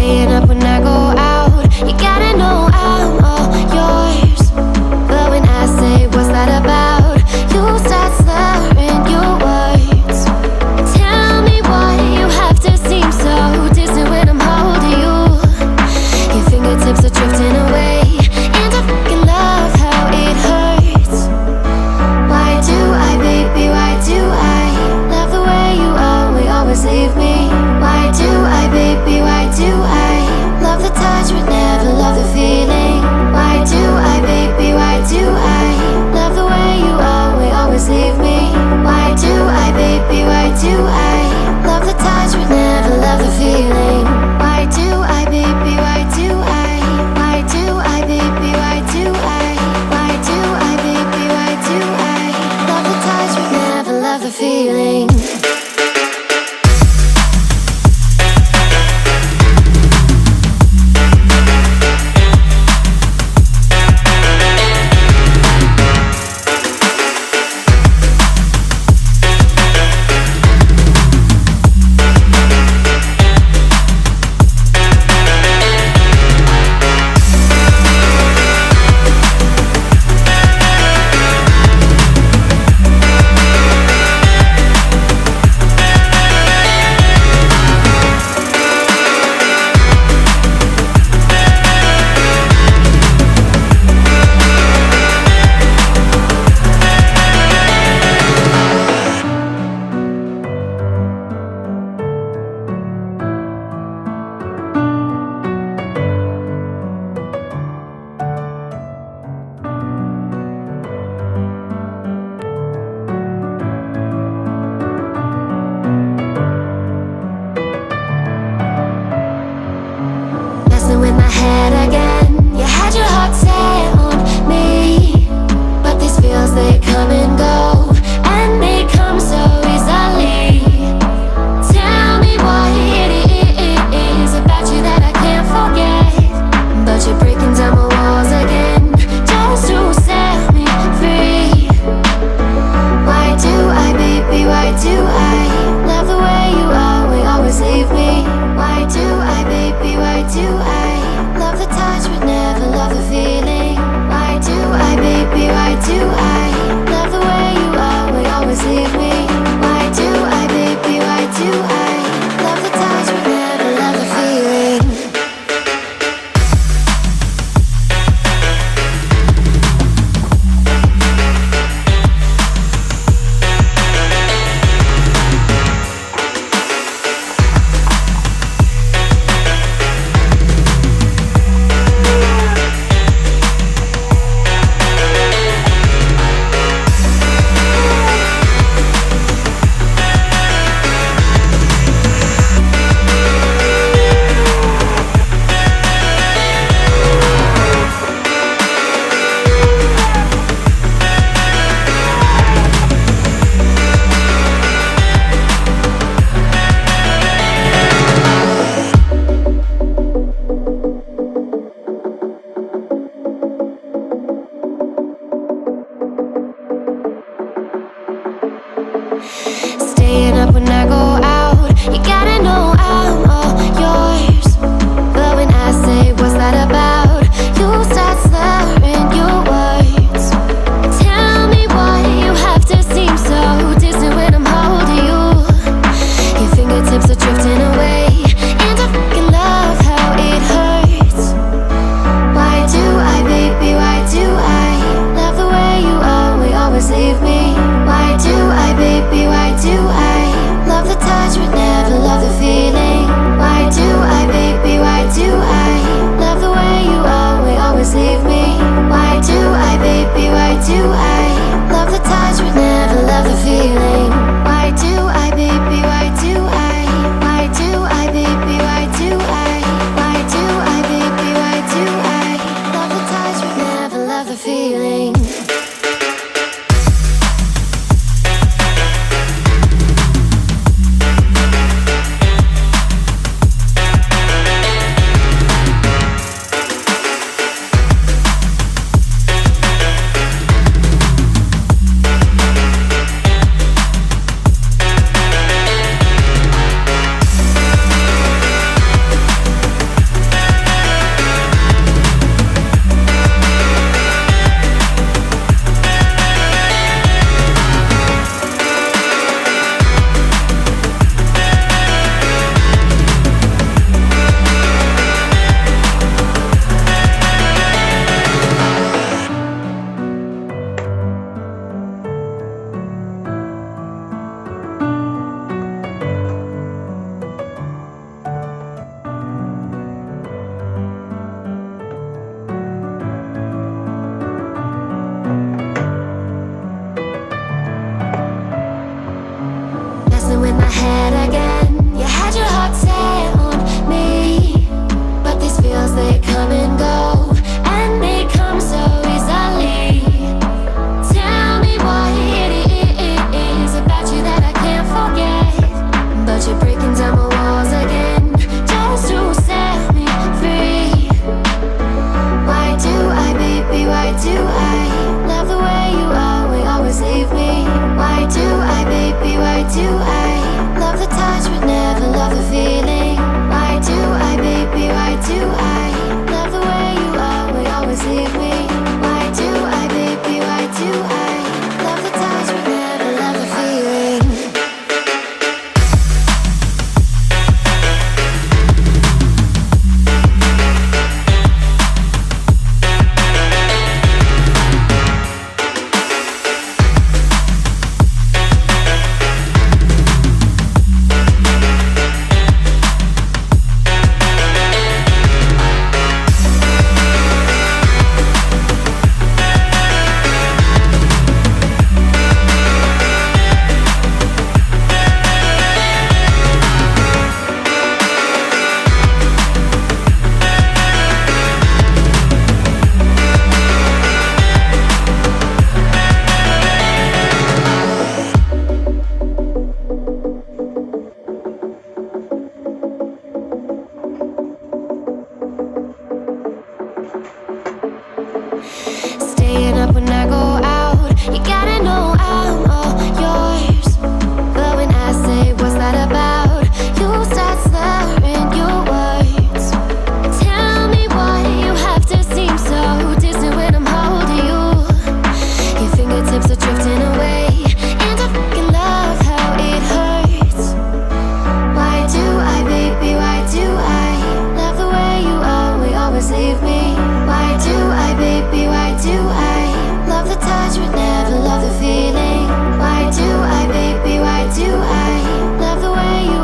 Staying up when I go out, you gotta know I'm all yours. But when I say what's that about, you start slurring your words. Tell me why you have to seem so distant when I'm holding you. Your fingertips are drifting away, and I fucking love how it hurts. Why do I, baby, why do I love the way you always leave me? Why do I, baby, why do I love the touch but never love the feeling? Why do I, baby, why do I love the way you always leave me? Why do I, baby, why do I love the touch but never love the feeling? Why do I, baby, why do I? Why do I, baby, why do I? Why do I, baby, why do I love the touch but never love the feeling? In my head again, you had your heart set on me, but these feels, they come and go, and they come so easily. Tell me what it is about you that I can't forget, but you're breaking down my walls again, just to set me free. Why do I, baby, why do I love the way you always leave me? Why do I, baby, why do I love the touch but never love the feeling? Why do I, baby, why do I love the way you always leave me? Why do I, baby, why do I love the touch but never love the feeling? Staying up when I go out, you gotta know I'm all yours. But when I say what's that about, you start slurring your words. Tell me why you have to seem so distant when I'm holding you. Your fingertips are drifting away, and I fucking love how it hurts. Why do I, baby, why do I love the way you always leave me? Why do I, baby, why do I love the touch my head again. You had your heart set on me, but these feels, they come and go, and they come so easily. Tell me what it is about you that I can't forget, but you're breaking down my walls again, just to set me free. Why do I, baby, why do I love the way you always leave me? Why do I, baby, why do I love the touch but never love the feeling? Why do I, baby, why do I love the way you always leave me? Why do I, baby, why do I love the touch but never love the feeling? Staying up when I go out, you gotta know I'm all yours. But when I say what's that about, you start slurring your words. Tell me why you have to seem so distant when I'm holding you. Your fingertips are drifting away, and I fucking love how it hurts. Why do I, baby, why do I love the way you always leave me? Why do I, baby, why do I love the touch but never love the feeling? Why do I, baby, why do I love the way you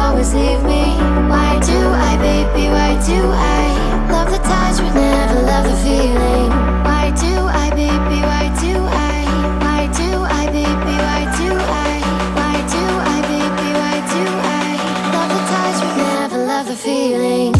always leave me? Why do I, baby, why do I love the touch but never love the feeling? Why do I, baby, why do I? Why do I, baby, why do I? Why do I, baby, why do I love the touch but never love the feeling?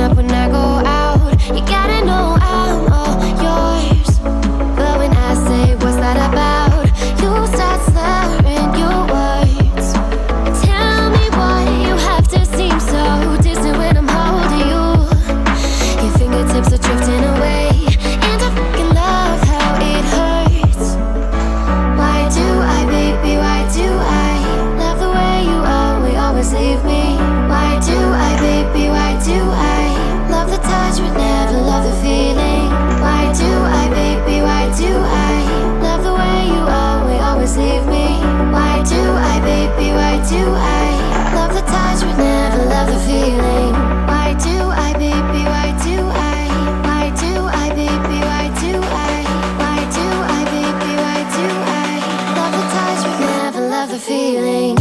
up when I go out. You gotta know I'm all yours. But when I say what's that about, you start slurring your words. Tell me why you have to seem so distant when I'm holding you. Your fingertips are drifting away, and I fucking love how it hurts. Why do I, baby, why do I love the way you always leave me? Why do I, baby, why do I love the touch but never love the feeling? Why do I, baby, why do I love the way you always leave me? Why do I, baby, why do I love the touch but never love the feeling? Why do I, baby, why do I? Why do I, baby, why do I? Why do I, baby, why do I love the touch but never love the feeling?